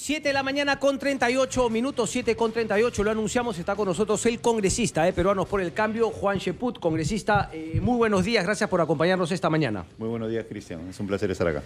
7 de la mañana con 38 minutos, 7 con 38, lo anunciamos, está con nosotros el congresista Peruanos por el Cambio, Juan Cheput. Congresista, muy buenos días, gracias por acompañarnos esta mañana. Muy buenos días, Cristian, es un placer estar acá.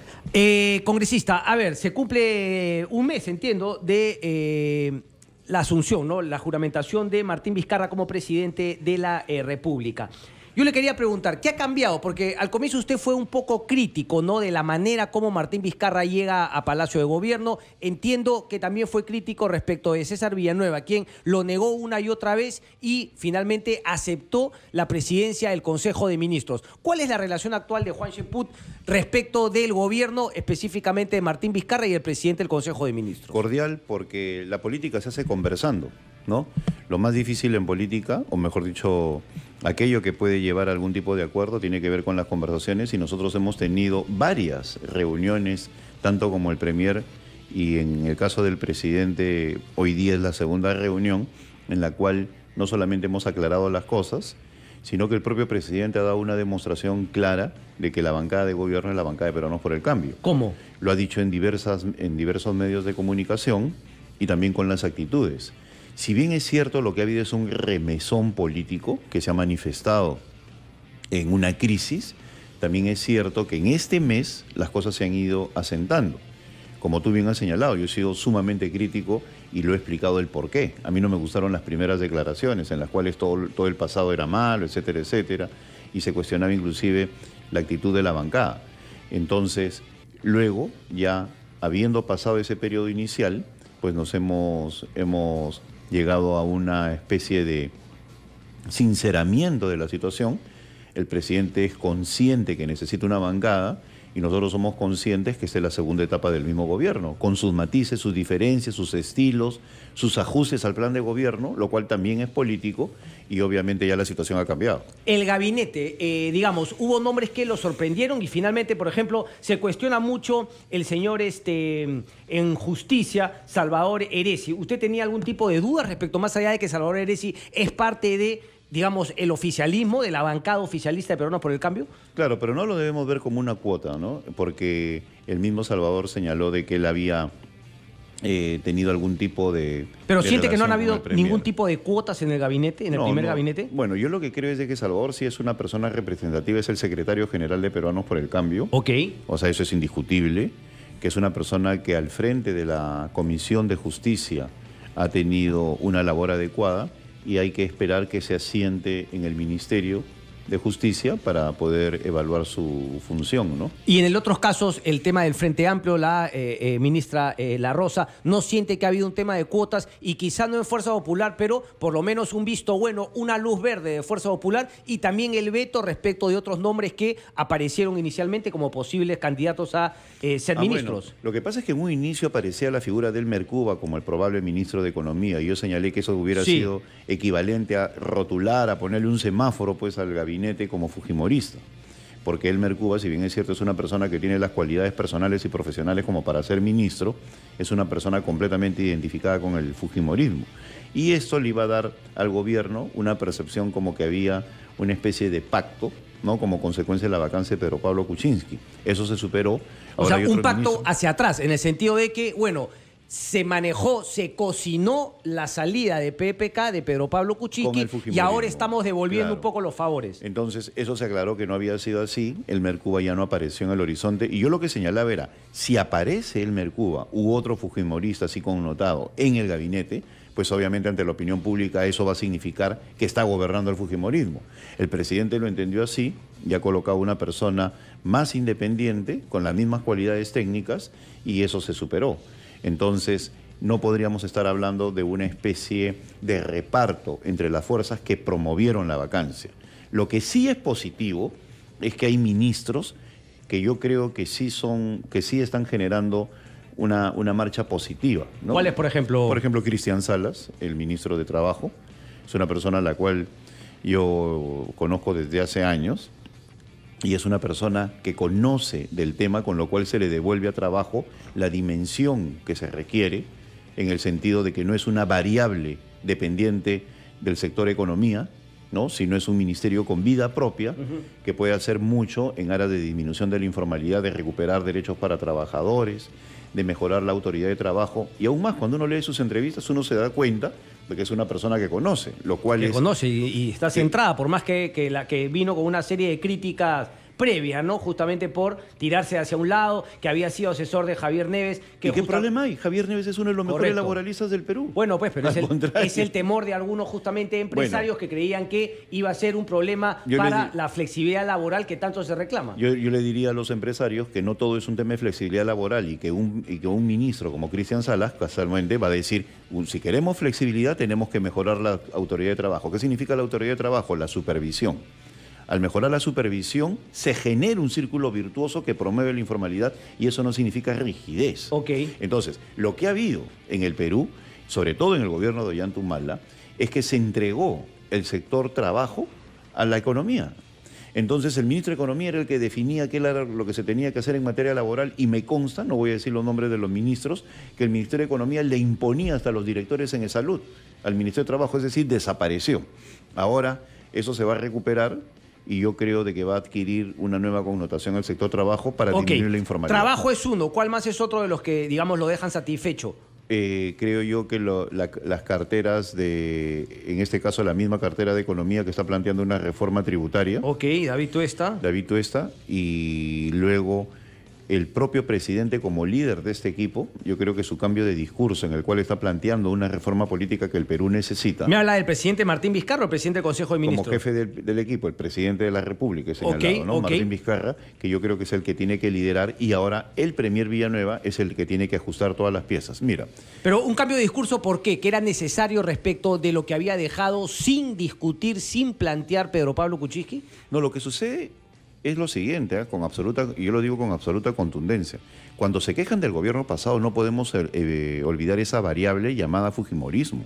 Congresista, a ver, se cumple un mes, entiendo, de la asunción, ¿no? La juramentación de Martín Vizcarra como presidente de la República. Yo le quería preguntar, ¿qué ha cambiado? Porque al comienzo usted fue un poco crítico, ¿no?, de la manera como Martín Vizcarra llega a Palacio de Gobierno. Entiendo que también fue crítico respecto de César Villanueva, quien lo negó una y otra vez y finalmente aceptó la presidencia del Consejo de Ministros. ¿Cuál es la relación actual de Juan Cheput respecto del gobierno, específicamente de Martín Vizcarra y el presidente del Consejo de Ministros? Cordial, porque la política se hace conversando, ¿no? Lo más difícil en política, o mejor dicho, aquello que puede llevar a algún tipo de acuerdo, tiene que ver con las conversaciones, y nosotros hemos tenido varias reuniones, tanto como el Premier, y en el caso del presidente, hoy día es la segunda reunión, en la cual no solamente hemos aclarado las cosas, sino que el propio presidente ha dado una demostración clara de que la bancada de gobierno es la bancada de Peruanos por el Cambio. ¿Cómo? Lo ha dicho en diversos medios de comunicación y también con las actitudes. Si bien es cierto, lo que ha habido es un remesón político que se ha manifestado en una crisis, también es cierto que en este mes las cosas se han ido asentando. Como tú bien has señalado, yo he sido sumamente crítico y lo he explicado el porqué. A mí no me gustaron las primeras declaraciones en las cuales todo el pasado era malo, etcétera, etcétera, y se cuestionaba inclusive la actitud de la bancada. Entonces, luego, ya habiendo pasado ese periodo inicial, pues nos hemos llegado a una especie de sinceramiento de la situación. El presidente es consciente que necesita una bancada y nosotros somos conscientes que esta es la segunda etapa del mismo gobierno, con sus matices, sus diferencias, sus estilos, sus ajustes al plan de gobierno, lo cual también es político y obviamente ya la situación ha cambiado. El gabinete, digamos, hubo nombres que lo sorprendieron y finalmente, por ejemplo, se cuestiona mucho el señor en justicia, Salvador Heresi. ¿Usted tenía algún tipo de duda respecto, más allá de que Salvador Heresi es parte de, digamos, el oficialismo, de la bancada oficialista de Peruanos por el Cambio? Claro, pero no lo debemos ver como una cuota, ¿no? Porque el mismo Salvador señaló de que él había tenido algún tipo de... ¿Pero siente que no han habido ningún tipo de cuotas en el gabinete, en el primer gabinete? Bueno, yo lo que creo es de que Salvador sí es una persona representativa, es el secretario general de Peruanos por el Cambio. Ok. O sea, eso es indiscutible, que es una persona que al frente de la Comisión de Justicia ha tenido una labor adecuada y hay que esperar que se asiente en el Ministerio de Justicia para poder evaluar su función, ¿no? Y en el otros casos, el tema del Frente Amplio, la ministra La Rosa no siente que ha habido un tema de cuotas y quizá no en Fuerza Popular, pero por lo menos un visto bueno, una luz verde de Fuerza Popular y también el veto respecto de otros nombres que aparecieron inicialmente como posibles candidatos a ser ministros. Bueno, lo que pasa es que en un inicio aparecía la figura del Mercuba como el probable ministro de Economía y yo señalé que eso hubiera sido equivalente a rotular, a ponerle un semáforo pues al gabinete como fujimorista, porque el Mercuba, si bien es cierto, es una persona que tiene las cualidades personales y profesionales como para ser ministro, es una persona completamente identificada con el fujimorismo. Y esto le iba a dar al gobierno una percepción como que había una especie de pacto, ¿no?, como consecuencia de la vacancia de Pedro Pablo Kuczynski. Eso se superó. Ahora, o sea, un pacto hacia atrás, en el sentido de que, bueno, se manejó, se cocinó la salida de PPK, de Pedro Pablo Kuczynski, y ahora estamos devolviendo un poco los favores. Entonces, eso se aclaró que no había sido así, el Mercuba ya no apareció en el horizonte, y yo lo que señalaba era, si aparece el Mercuba u otro fujimorista así connotado en el gabinete, pues obviamente ante la opinión pública eso va a significar que está gobernando el fujimorismo. El presidente lo entendió así, ya ha colocado una persona más independiente, con las mismas cualidades técnicas, y eso se superó. Entonces, no podríamos estar hablando de una especie de reparto entre las fuerzas que promovieron la vacancia. Lo que sí es positivo es que hay ministros que yo creo que sí están generando una marcha positiva, ¿no? ¿Cuál es, por ejemplo? Por ejemplo, Cristian Salas, el ministro de Trabajo. Es una persona a la cual yo conozco desde hace años. Y es una persona que conoce del tema, con lo cual se le devuelve a trabajo la dimensión que se requiere, en el sentido de que no es una variable dependiente del sector economía, ¿no? Sino es un ministerio con vida propia que puede hacer mucho en aras de disminución de la informalidad, de recuperar derechos para trabajadores, de mejorar la autoridad de trabajo. Y aún más, cuando uno lee sus entrevistas, uno se da cuenta de que es una persona que conoce, lo cual que es... conoce y está centrada, por más que la que vino con una serie de críticas previas, ¿no? Justamente por tirarse hacia un lado, que había sido asesor de Javier Neves. ¿Y qué problema hay? Javier Neves es uno de los mejores laboralistas del Perú. Bueno, pues, pero es el temor de algunos justamente empresarios que creían que iba a ser un problema para la flexibilidad laboral que tanto se reclama. Yo le diría a los empresarios que no todo es un tema de flexibilidad laboral y que un ministro como Cristian Salas casualmente va a decir, si queremos flexibilidad tenemos que mejorar la autoridad de trabajo. ¿Qué significa la autoridad de trabajo? La supervisión. Al mejorar la supervisión, se genera un círculo virtuoso que promueve la informalidad y eso no significa rigidez. Entonces, lo que ha habido en el Perú, sobre todo en el gobierno de Ollanta-Humala, es que se entregó el sector trabajo a la economía. Entonces, el ministro de Economía era el que definía qué era lo que se tenía que hacer en materia laboral y me consta, no voy a decir los nombres de los ministros, que el Ministerio de Economía le imponía hasta los directores en salud al Ministerio de Trabajo, es decir, desapareció. Ahora, eso se va a recuperar y yo creo de que va a adquirir una nueva connotación al sector trabajo para disminuir la informalidad. Trabajo es uno, ¿cuál más es otro de los que, digamos, lo dejan satisfecho? Creo yo que las carteras en este caso la misma cartera de Economía que está planteando una reforma tributaria. David Tuesta. David Tuesta, y luego el propio presidente como líder de este equipo, yo creo que su cambio de discurso en el cual está planteando una reforma política que el Perú necesita. ¿Me habla del presidente Martín Vizcarra o el presidente del Consejo de Ministros? Como jefe del equipo, el presidente de la República, he señalado, ¿no? Martín Vizcarra, que yo creo que es el que tiene que liderar y ahora el premier Villanueva es el que tiene que ajustar todas las piezas. Mira. Pero un cambio de discurso, ¿por qué? ¿Que era necesario respecto de lo que había dejado sin discutir, sin plantear Pedro Pablo Kuczynski? No, lo que sucede es lo siguiente, y yo lo digo con absoluta contundencia. Cuando se quejan del gobierno pasado no podemos olvidar esa variable llamada fujimorismo.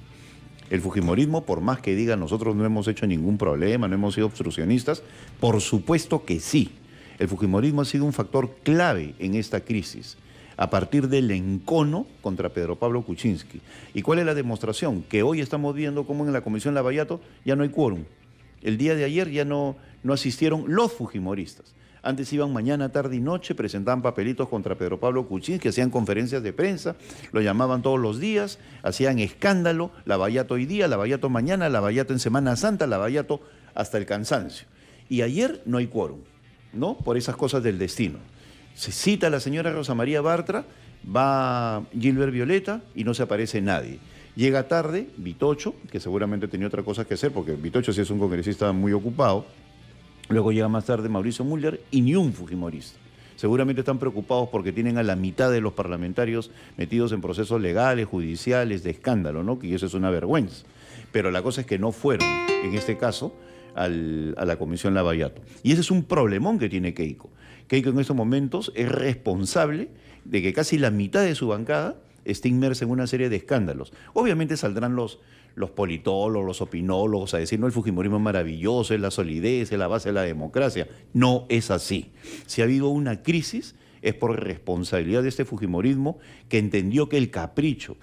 El fujimorismo, por más que diga nosotros no hemos hecho ningún problema, no hemos sido obstruccionistas, por supuesto que sí. El fujimorismo ha sido un factor clave en esta crisis, a partir del encono contra Pedro Pablo Kuczynski. ¿Y cuál es la demostración? Que hoy estamos viendo cómo en la Comisión Lavallato ya no hay quórum. El día de ayer ya no asistieron los fujimoristas. Antes iban mañana, tarde y noche, presentaban papelitos contra Pedro Pablo Kuczynski, hacían conferencias de prensa, lo llamaban todos los días, hacían escándalo, Lavallato hoy día, Lavallato mañana, Lavallato en Semana Santa, Lavallato hasta el cansancio. Y ayer no hay quórum, ¿no? Por esas cosas del destino. Se cita a la señora Rosa María Bartra, va Gilbert Violeta y no se aparece nadie. Llega tarde Vitocho, que seguramente tenía otra cosa que hacer, porque Vitocho sí es un congresista muy ocupado. Luego llega más tarde Mauricio Müller y ni un fujimorista. Seguramente están preocupados porque tienen a la mitad de los parlamentarios metidos en procesos legales, judiciales, de escándalo, ¿no? Que eso es una vergüenza. Pero la cosa es que no fueron, en este caso, a la Comisión Lavallato. Y ese es un problemón que tiene Keiko. Keiko en estos momentos es responsable de que casi la mitad de su bancada esté inmersa en una serie de escándalos. Obviamente saldrán los politólogos, los opinólogos a decir, no, el fujimorismo es maravilloso, es la solidez, es la base de la democracia. No es así. Si ha habido una crisis, es por responsabilidad de este fujimorismo que entendió que el capricho,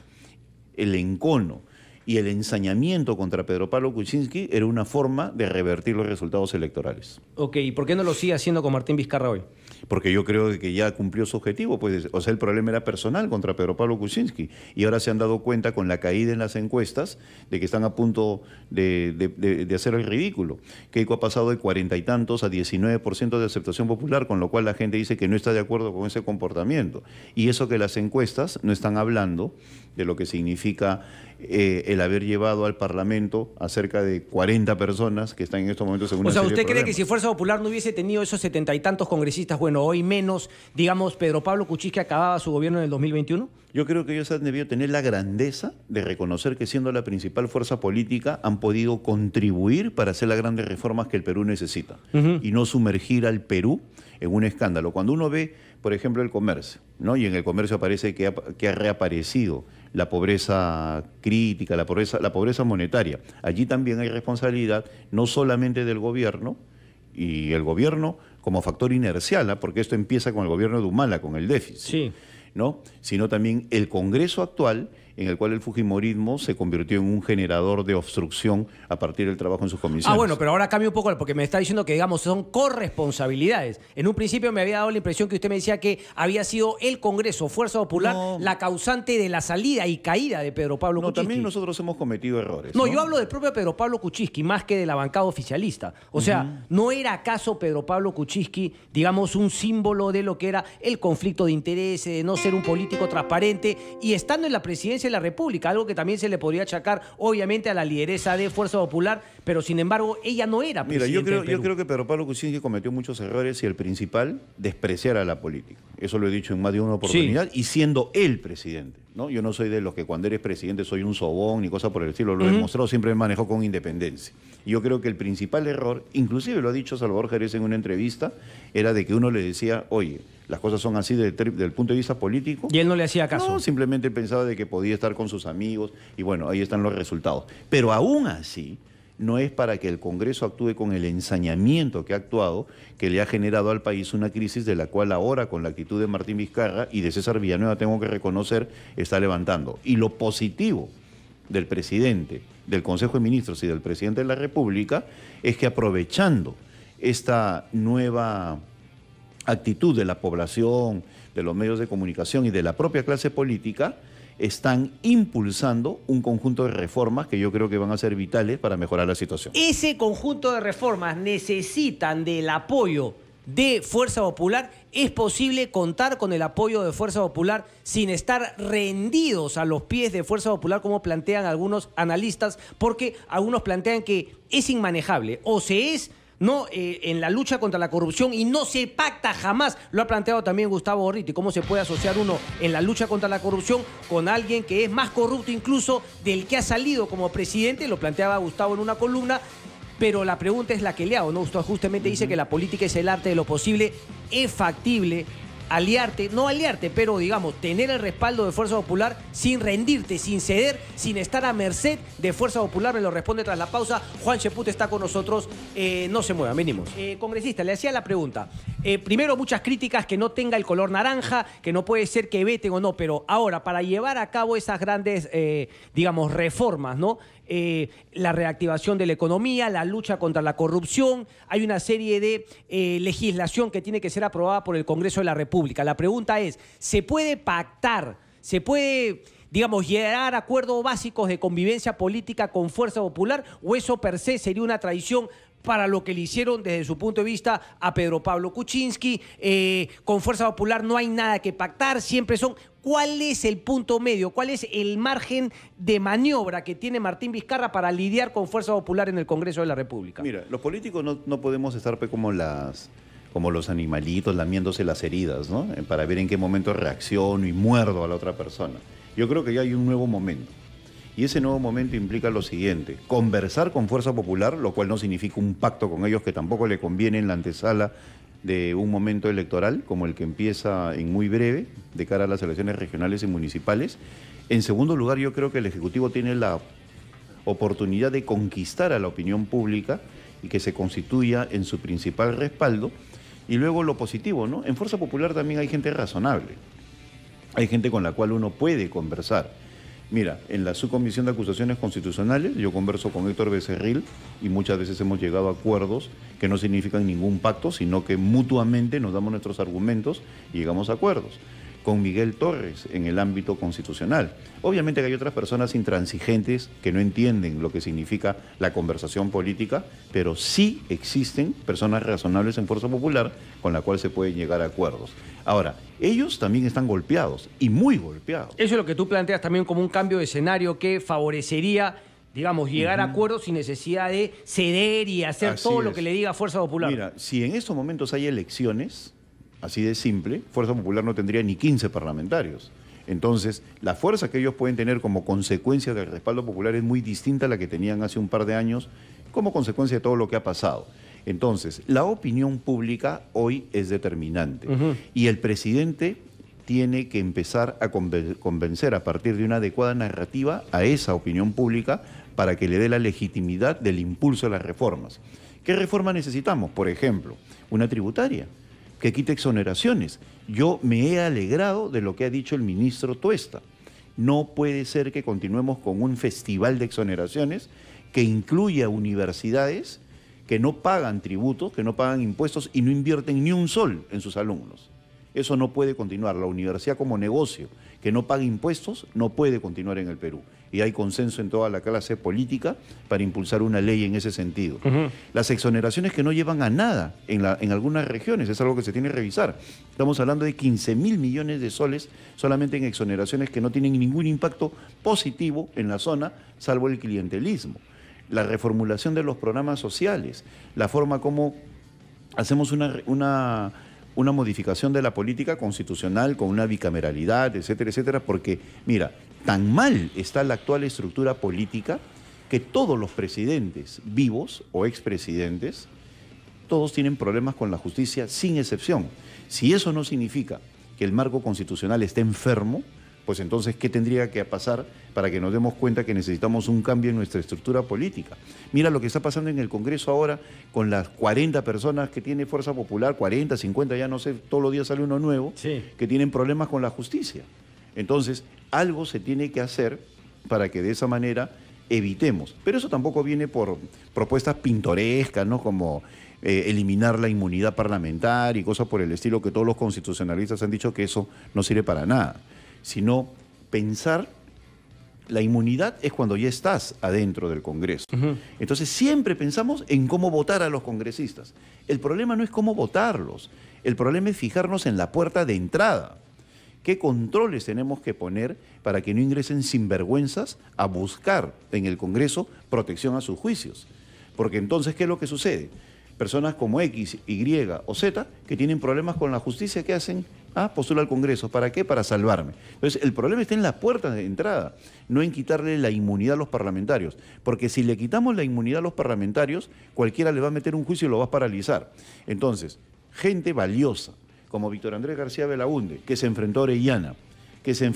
el encono y el ensañamiento contra Pedro Pablo Kuczynski era una forma de revertir los resultados electorales. ¿Y por qué no lo sigue haciendo con Martín Vizcarra hoy? Porque yo creo que ya cumplió su objetivo, pues, o sea, el problema era personal contra Pedro Pablo Kuczynski, y ahora se han dado cuenta con la caída en las encuestas de que están a punto de hacer el ridículo. Keiko ha pasado de 40 y tantos a 19% de aceptación popular, con lo cual la gente dice que no está de acuerdo con ese comportamiento. Y eso que las encuestas no están hablando de lo que significa el haber llevado al Parlamento a cerca de 40 personas que están en estos momentos en una serie de ¿usted cree problemas. que si Fuerza Popular no hubiese tenido esos 70 y tantos congresistas, bueno, hoy menos, digamos, Pedro Pablo Kuczynski acababa su gobierno en el 2021? Yo creo que ellos han debido tener la grandeza de reconocer que siendo la principal fuerza política han podido contribuir para hacer las grandes reformas que el Perú necesita y no sumergir al Perú en un escándalo. Cuando uno ve, por ejemplo, el comercio, ¿no? Y en el comercio aparece que ha reaparecido la pobreza crítica, la pobreza monetaria. Allí también hay responsabilidad no solamente del gobierno, y el gobierno como factor inercial, porque esto empieza con el gobierno de Humala, con el déficit, sí, ¿no? Sino también el Congreso actual en el cual el fujimorismo se convirtió en un generador de obstrucción a partir del trabajo en sus comisiones. Bueno, pero ahora cambia un poco porque me está diciendo que, digamos, son corresponsabilidades. En un principio me había dado la impresión que usted me decía que había sido el Congreso, Fuerza Popular, la causante de la salida y caída de Pedro Pablo Kuczynski. También nosotros hemos cometido errores. No, yo hablo del propio Pedro Pablo Kuczynski, más que de la bancada oficialista. O sea, ¿no era acaso Pedro Pablo Kuczynski, digamos, un símbolo de lo que era el conflicto de intereses, de no ser un político transparente y estando en la presidencia de la República? Algo que también se le podría achacar, obviamente, a la lideresa de Fuerza Popular, pero sin embargo, ella no era presidente. Mira, yo creo que Pedro Pablo Kuczynski cometió muchos errores y el principal, despreciar a la política. Eso lo he dicho en más de una oportunidad, y siendo él presidente, ¿no? Yo no soy de los que cuando eres presidente soy un sobón ni cosa por el estilo, lo he demostrado, siempre me manejó con independencia. Y yo creo que el principal error, inclusive lo ha dicho Salvador Jerez en una entrevista, era de que uno le decía, oye, las cosas son así del punto de vista político. Y él no le hacía caso. No, simplemente pensaba de que podía estar con sus amigos y bueno, ahí están los resultados. Pero aún así, no es para que el Congreso actúe con el ensañamiento que ha actuado, que le ha generado al país una crisis de la cual ahora, con la actitud de Martín Vizcarra y de César Villanueva, tengo que reconocer, está levantando. Y lo positivo del presidente, del Consejo de Ministros y del presidente de la República es que aprovechando esta nueva actitud de la población, de los medios de comunicación y de la propia clase política, están impulsando un conjunto de reformas que yo creo que van a ser vitales para mejorar la situación. Ese conjunto de reformas necesitan del apoyo de Fuerza Popular. ¿Es posible contar con el apoyo de Fuerza Popular sin estar rendidos a los pies de Fuerza Popular, como plantean algunos analistas? Porque algunos plantean que es inmanejable o se es en la lucha contra la corrupción y no se pacta jamás. Lo ha planteado también Gustavo Gorriti. ¿Cómo se puede asociar uno en la lucha contra la corrupción con alguien que es más corrupto incluso del que ha salido como presidente? Lo planteaba Gustavo en una columna. Pero la pregunta es la que le hago, ¿no? Usted justamente dice que la política es el arte de lo posible. ¿Es factible no aliarte, pero digamos, tener el respaldo de Fuerza Popular sin rendirte, sin ceder, sin estar a merced de Fuerza Popular? Me lo responde tras la pausa. Juan Cheput está con nosotros. No se mueva, venimos. Congresista, le hacía la pregunta. Primero, muchas críticas que no tenga el color naranja, que no puede ser que veten o no, pero ahora, para llevar a cabo esas grandes, digamos, reformas, ¿no? La reactivación de la economía, la lucha contra la corrupción, hay una serie de legislación que tiene que ser aprobada por el Congreso de la República. La pregunta es, ¿se puede pactar, se puede, digamos, llegar a acuerdos básicos de convivencia política con Fuerza Popular, o eso per se sería una traición para lo que le hicieron desde su punto de vista a Pedro Pablo Kuczynski? Con Fuerza Popular no hay nada que pactar, siempre son... ¿Cuál es el punto medio? ¿Cuál es el margen de maniobra que tiene Martín Vizcarra para lidiar con Fuerza Popular en el Congreso de la República? Mira, los políticos no podemos estar como los animalitos lamiéndose las heridas, ¿no? Para ver en qué momento reacciono y muerdo a la otra persona. Yo creo que ya hay un nuevo momento. Y ese nuevo momento implica lo siguiente: conversar con Fuerza Popular, lo cual no significa un pacto con ellos, que tampoco le conviene en la antesala de un momento electoral como el que empieza en muy breve, de cara a las elecciones regionales y municipales. En segundo lugar, yo creo que el Ejecutivo tiene la oportunidad de conquistar a la opinión pública y que se constituya en su principal respaldo. Y luego lo positivo, ¿no? En Fuerza Popular también hay gente razonable, hay gente con la cual uno puede conversar. Mira, en la subcomisión de acusaciones constitucionales yo converso con Héctor Becerril y muchas veces hemos llegado a acuerdos que no significan ningún pacto, sino que mutuamente nos damos nuestros argumentos y llegamos a acuerdos. Con Miguel Torres en el ámbito constitucional. Obviamente que hay otras personas intransigentes que no entienden lo que significa la conversación política, pero sí existen personas razonables en Fuerza Popular con la cual se pueden llegar a acuerdos. Ahora, ellos también están golpeados, y muy golpeados. Eso es lo que tú planteas también como un cambio de escenario que favorecería, digamos, llegar a acuerdos sin necesidad de ceder y hacer todo lo que le diga Fuerza Popular. Mira, si en estos momentos hay elecciones, así de simple, Fuerza Popular no tendría ni 15 parlamentarios. Entonces, la fuerza que ellos pueden tener como consecuencia del respaldo popular es muy distinta a la que tenían hace un par de años como consecuencia de todo lo que ha pasado. Entonces, la opinión pública hoy es determinante y el presidente tiene que empezar a convencer a partir de una adecuada narrativa a esa opinión pública para que le dé la legitimidad del impulso de las reformas. ¿Qué reforma necesitamos? Por ejemplo, una tributaria que quite exoneraciones. Yo me he alegrado de lo que ha dicho el ministro Tuesta, No puede ser que continuemos con un festival de exoneraciones que incluya universidades que no pagan tributos, que no pagan impuestos y no invierten ni un sol en sus alumnos. Eso no puede continuar. La universidad como negocio que no paga impuestos no puede continuar en el Perú. Y hay consenso en toda la clase política para impulsar una ley en ese sentido. Las exoneraciones que no llevan a nada en algunas regiones, es algo que se tiene que revisar. Estamos hablando de 15.000 millones de soles solamente en exoneraciones que no tienen ningún impacto positivo en la zona, salvo el clientelismo. La reformulación de los programas sociales, la forma como hacemos una modificación de la política constitucional con una bicameralidad, etcétera, etcétera, porque, mira, tan mal está la actual estructura política que todos los presidentes vivos o expresidentes, todos tienen problemas con la justicia sin excepción. Si eso no significa que el marco constitucional esté enfermo, pues entonces, ¿qué tendría que pasar para que nos demos cuenta que necesitamos un cambio en nuestra estructura política? Mira lo que está pasando en el Congreso ahora con las 40 personas que tiene Fuerza Popular, 40, 50, ya no sé, todos los días sale uno nuevo, que tienen problemas con la justicia. Entonces, algo se tiene que hacer para que de esa manera evitemos. Pero eso tampoco viene por propuestas pintorescas, ¿no? Como eliminar la inmunidad parlamentaria y cosas por el estilo, que todos los constitucionalistas han dicho que eso no sirve para nada, sino pensar, la inmunidad es cuando ya estás adentro del Congreso. Entonces siempre pensamos en cómo votar a los congresistas. El problema no es cómo votarlos, el problema es fijarnos en la puerta de entrada. ¿Qué controles tenemos que poner para que no ingresen sinvergüenzas a buscar en el Congreso protección a sus juicios? Porque entonces, ¿qué es lo que sucede? Personas como X, Y o Z que tienen problemas con la justicia, ¿qué hacen? Postula al Congreso. ¿Para qué? Para salvarme. Entonces, el problema está en la puerta de entrada, no en quitarle la inmunidad a los parlamentarios. Porque si le quitamos la inmunidad a los parlamentarios, cualquiera le va a meter un juicio y lo va a paralizar. Entonces, gente valiosa, como Víctor Andrés García Belaúnde, que se enfrentó a Orellana, que se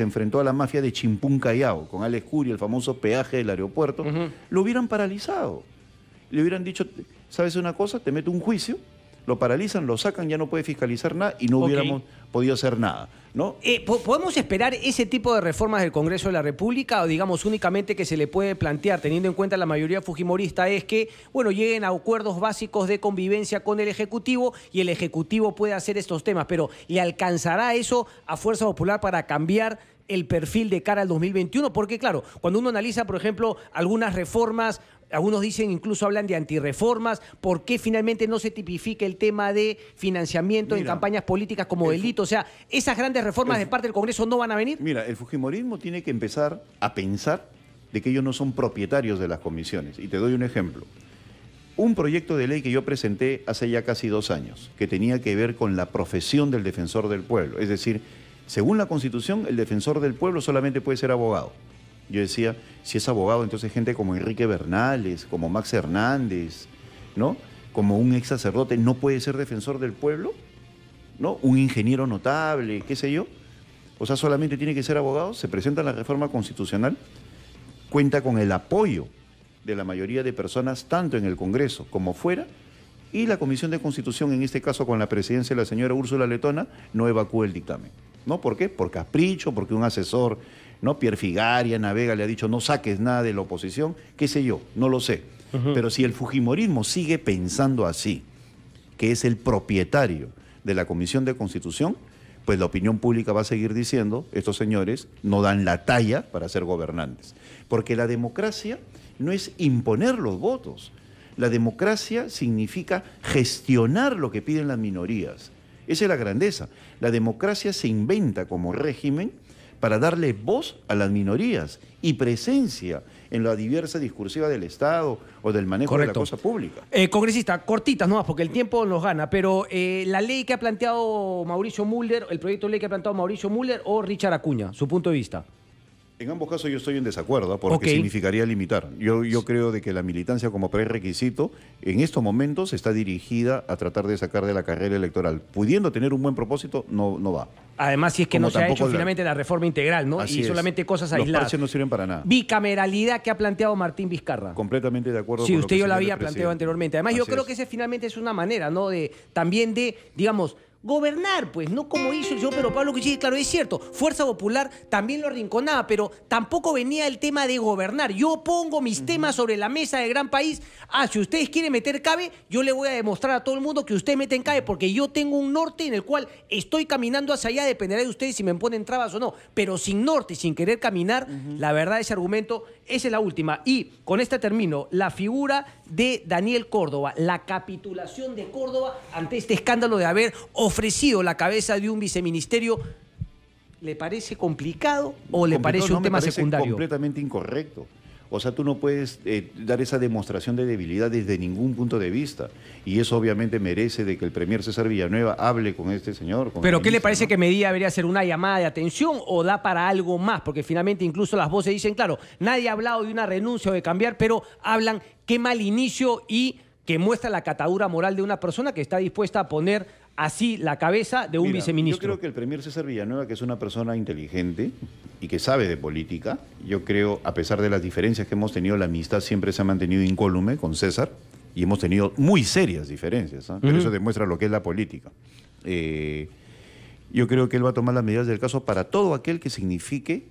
enfrentó a la mafia de Chimpún Callao, con Alex Curia, el famoso peaje del aeropuerto, lo hubieran paralizado. Le hubieran dicho, ¿sabes una cosa? Te meto un juicio, lo paralizan, lo sacan, ya no puede fiscalizar nada y no hubiéramos podido hacer nada, ¿no? ¿Podemos esperar ese tipo de reformas del Congreso de la República o digamos únicamente que se le puede plantear, teniendo en cuenta la mayoría fujimorista, es que, bueno, lleguen a acuerdos básicos de convivencia con el Ejecutivo y el Ejecutivo puede hacer estos temas, pero ¿le alcanzará eso a Fuerza Popular para cambiar el perfil de cara al 2021? Porque claro, cuando uno analiza, por ejemplo, algunas reformas, algunos dicen, incluso hablan de antirreformas, ¿por qué finalmente no se tipifica el tema de financiamiento en campañas políticas como delito? O sea, ¿esas grandes reformas de parte del Congreso no van a venir? Mira, el fujimorismo tiene que empezar a pensar de que ellos no son propietarios de las comisiones. Y te doy un ejemplo. Un proyecto de ley que yo presenté hace ya casi 2 años, que tenía que ver con la profesión del defensor del pueblo. Es decir, según la Constitución, el defensor del pueblo solamente puede ser abogado. Yo decía, si es abogado, entonces gente como Enrique Bernales, como Max Hernández, ¿no? Como un ex sacerdote, ¿no puede ser defensor del pueblo? ¿No? Un ingeniero notable, qué sé yo. O sea, solamente tiene que ser abogado. Se presenta la reforma constitucional, cuenta con el apoyo de la mayoría de personas, tanto en el Congreso como fuera, y la Comisión de Constitución, en este caso con la presidencia de la señora Úrsula Letona, no evacúa el dictamen. ¿No? ¿Por qué? Por capricho, porque un asesor, ¿no? Pierre Figaria, Navega, le ha dicho no saques nada de la oposición, qué sé yo, no lo sé. Pero si el fujimorismo sigue pensando así, que es el propietario de la Comisión de Constitución, pues la opinión pública va a seguir diciendo, estos señores no dan la talla para ser gobernantes. Porque la democracia no es imponer los votos. La democracia significa gestionar lo que piden las minorías. Esa es la grandeza. La democracia se inventa como régimen para darle voz a las minorías y presencia en la diversa discursiva del Estado o del manejo de la cosa pública. Congresista, cortitas nomás, porque el tiempo nos gana, pero la ley que ha planteado Mauricio Mulder, el proyecto de ley que ha planteado Mauricio Mulder o Richard Acuña, su punto de vista. En ambos casos yo estoy en desacuerdo, porque significaría limitar. Yo creo de que la militancia como prerequisito en estos momentos está dirigida a tratar de sacar de la carrera electoral. Pudiendo tener un buen propósito, no va. Además, si es que no se ha hecho finalmente la reforma integral, ¿no? Y solamente cosas aisladas. Los parches no sirven para nada. Bicameralidad que ha planteado Martín Vizcarra. Completamente de acuerdo con lo que usted yo la había planteado anteriormente. Además, yo creo que esa finalmente es una manera, ¿no? También de, digamos, gobernar, pues, no como hizo el señor Pedro Pablo Kuczynski. Claro, es cierto, Fuerza Popular también lo arrinconaba, pero tampoco venía el tema de gobernar. Yo pongo mis temas sobre la mesa del gran país. Si ustedes quieren meter cabe, yo le voy a demostrar a todo el mundo que ustedes meten cabe, porque yo tengo un norte en el cual estoy caminando hacia allá, dependerá de ustedes si me ponen trabas o no. Pero sin norte, sin querer caminar, la verdad, ese argumento, esa es la última. Y con esta termino, la figura de Daniel Córdoba, la capitulación de Córdoba ante este escándalo de haber ofrecido la cabeza de un viceministerio, ¿le parece complicado o le parece un tema secundario? Completamente incorrecto. O sea, tú no puedes dar esa demostración de debilidad desde ningún punto de vista. Y eso obviamente merece de que el premier César Villanueva hable con este señor. ¿Pero qué le parece, ¿no?, que Medina debería hacer una llamada de atención o da para algo más? Porque finalmente incluso las voces dicen, claro, nadie ha hablado de una renuncia o de cambiar, pero hablan qué mal inicio y que muestra la catadura moral de una persona que está dispuesta a poner así la cabeza de un viceministro. Yo creo que el premier César Villanueva, que es una persona inteligente y que sabe de política, yo creo, a pesar de las diferencias que hemos tenido, la amistad siempre se ha mantenido incólume con César y hemos tenido muy serias diferencias, ¿eh? Pero eso demuestra lo que es la política. Yo creo que él va a tomar las medidas del caso para todo aquel que signifique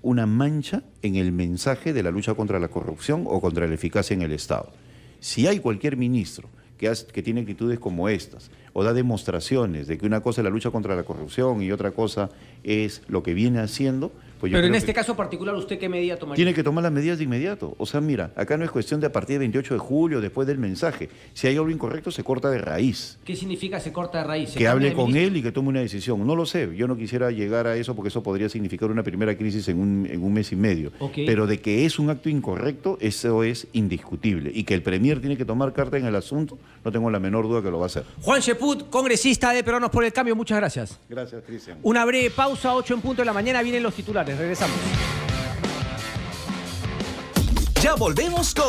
una mancha en el mensaje de la lucha contra la corrupción o contra la eficacia en el Estado. Si hay cualquier ministro que tiene actitudes como estas, o da demostraciones de que una cosa es la lucha contra la corrupción y otra cosa es lo que viene haciendo, pues yo Pero en creo este caso particular, ¿usted qué medida tomaría? Tiene que tomar las medidas de inmediato. O sea, mira, acá no es cuestión de a partir del 28 de julio, después del mensaje. Si hay algo incorrecto, se corta de raíz. ¿Qué significa se corta de raíz? Que hable con él y que tome una decisión. No lo sé, yo no quisiera llegar a eso porque eso podría significar una primera crisis en un mes y medio. Okay. Pero de que es un acto incorrecto, eso es indiscutible. Y que el premier tiene que tomar carta en el asunto, no tengo la menor duda que lo va a hacer. Juan Cheput, congresista de Peruanos por el Cambio, muchas gracias. Gracias, Cristian. Una breve pausa, 8 en punto de la mañana, vienen los titulares, regresamos. Ya volvemos con